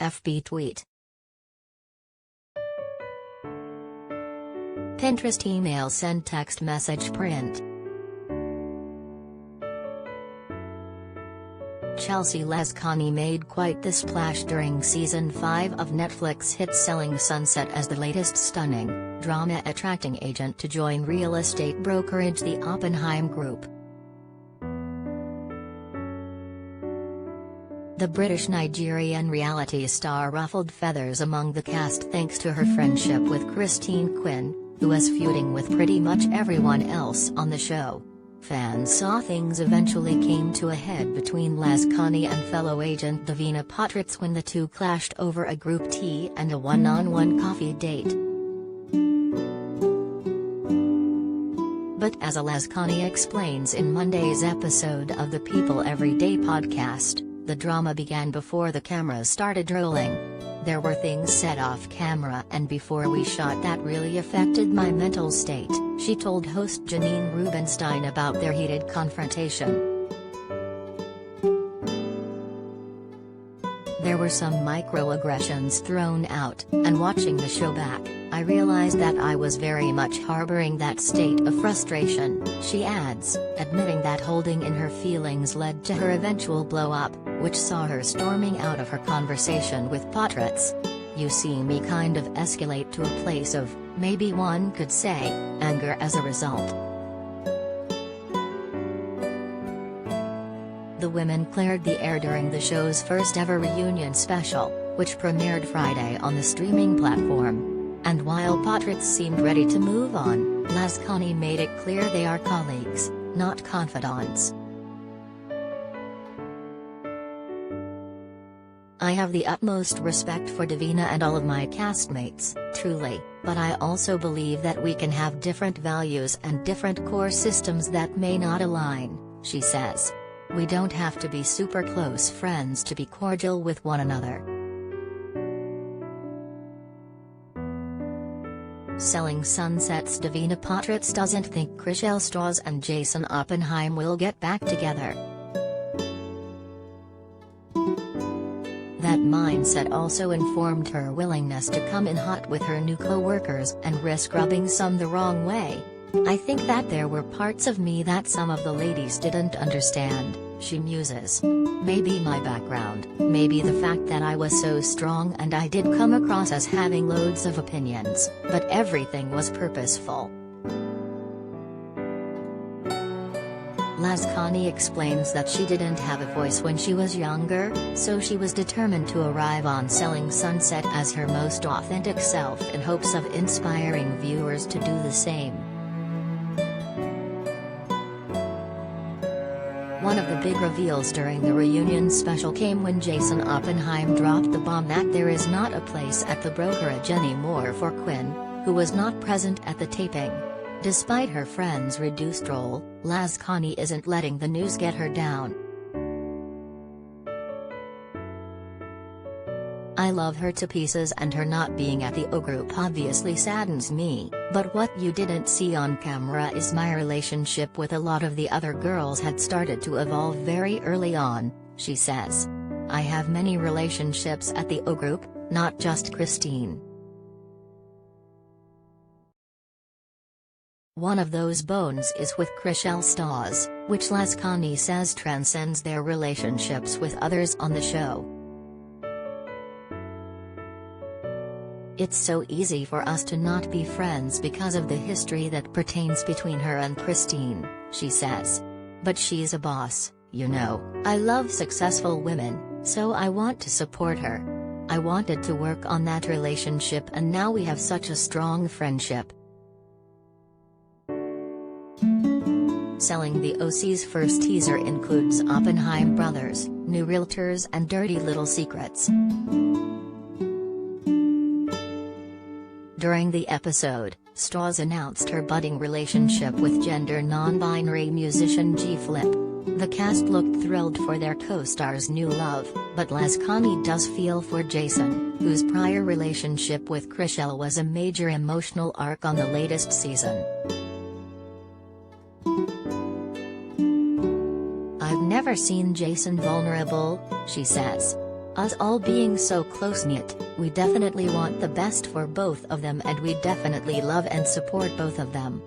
FB tweet. Pinterest email send text message print. Chelsea Lazkani made quite the splash during Season 5 of Netflix hit Selling Sunset as the latest stunning, drama-attracting agent to join real estate brokerage the Oppenheim Group. The British-Nigerian reality star ruffled feathers among the cast thanks to her friendship with Christine Quinn, who was feuding with pretty much everyone else on the show. Fans saw things eventually came to a head between Lazkani and fellow agent Davina Potratz when the two clashed over a group tea and a one-on-one coffee date. But as Lazkani explains in Monday's episode of the People Everyday podcast, the drama began before the cameras started rolling. There were things said off camera and before we shot that really affected my mental state, she told host Janine Rubenstein about their heated confrontation. There were some microaggressions thrown out, and watching the show back, I realized that I was very much harboring that state of frustration, she adds, admitting that holding in her feelings led to her eventual blow-up, which saw her storming out of her conversation with Potratz. You see me kind of escalate to a place of, maybe one could say, anger as a result. The women cleared the air during the show's first ever reunion special, which premiered Friday on the streaming platform. And while Potratz seemed ready to move on, Lazkani made it clear they are colleagues, not confidants. I have the utmost respect for Davina and all of my castmates, truly, but I also believe that we can have different values and different core systems that may not align, she says. We don't have to be super close friends to be cordial with one another. Selling Sunset's Davina Potratz doesn't think Chrishell Stras and Jason Oppenheim will get back together. That mindset also informed her willingness to come in hot with her new co-workers and risk rubbing some the wrong way. I think that there were parts of me that some of the ladies didn't understand, she muses. Maybe my background, maybe the fact that I was so strong and I did come across as having loads of opinions, but everything was purposeful. Lazkani explains that she didn't have a voice when she was younger, so she was determined to arrive on Selling Sunset as her most authentic self in hopes of inspiring viewers to do the same. One of the big reveals during the reunion special came when Jason Oppenheim dropped the bomb that there is not a place at the brokerage anymore for Quinn, who was not present at the taping. Despite her friend's reduced role, Lazkani isn't letting the news get her down. I love her to pieces and her not being at the O Group obviously saddens me, but what you didn't see on camera is my relationship with a lot of the other girls had started to evolve very early on, she says. I have many relationships at the O Group, not just Christine. One of those bones is with Chrishell Stras, which Lazkani says transcends their relationships with others on the show. It's so easy for us to not be friends because of the history that pertains between her and Christine, she says. But she's a boss, you know. I love successful women, so I want to support her. I wanted to work on that relationship and now we have such a strong friendship. Selling the OC's first teaser includes Oppenheim brothers, new realtors and dirty little secrets. During the episode, Stras announced her budding relationship with gender non-binary musician G Flip. The cast looked thrilled for their co-star's new love, but Lazkani does feel for Jason, whose prior relationship with Chrishell was a major emotional arc on the latest season. I've never seen Jason vulnerable, she says. Us all being so close-knit, we definitely want the best for both of them and we definitely love and support both of them.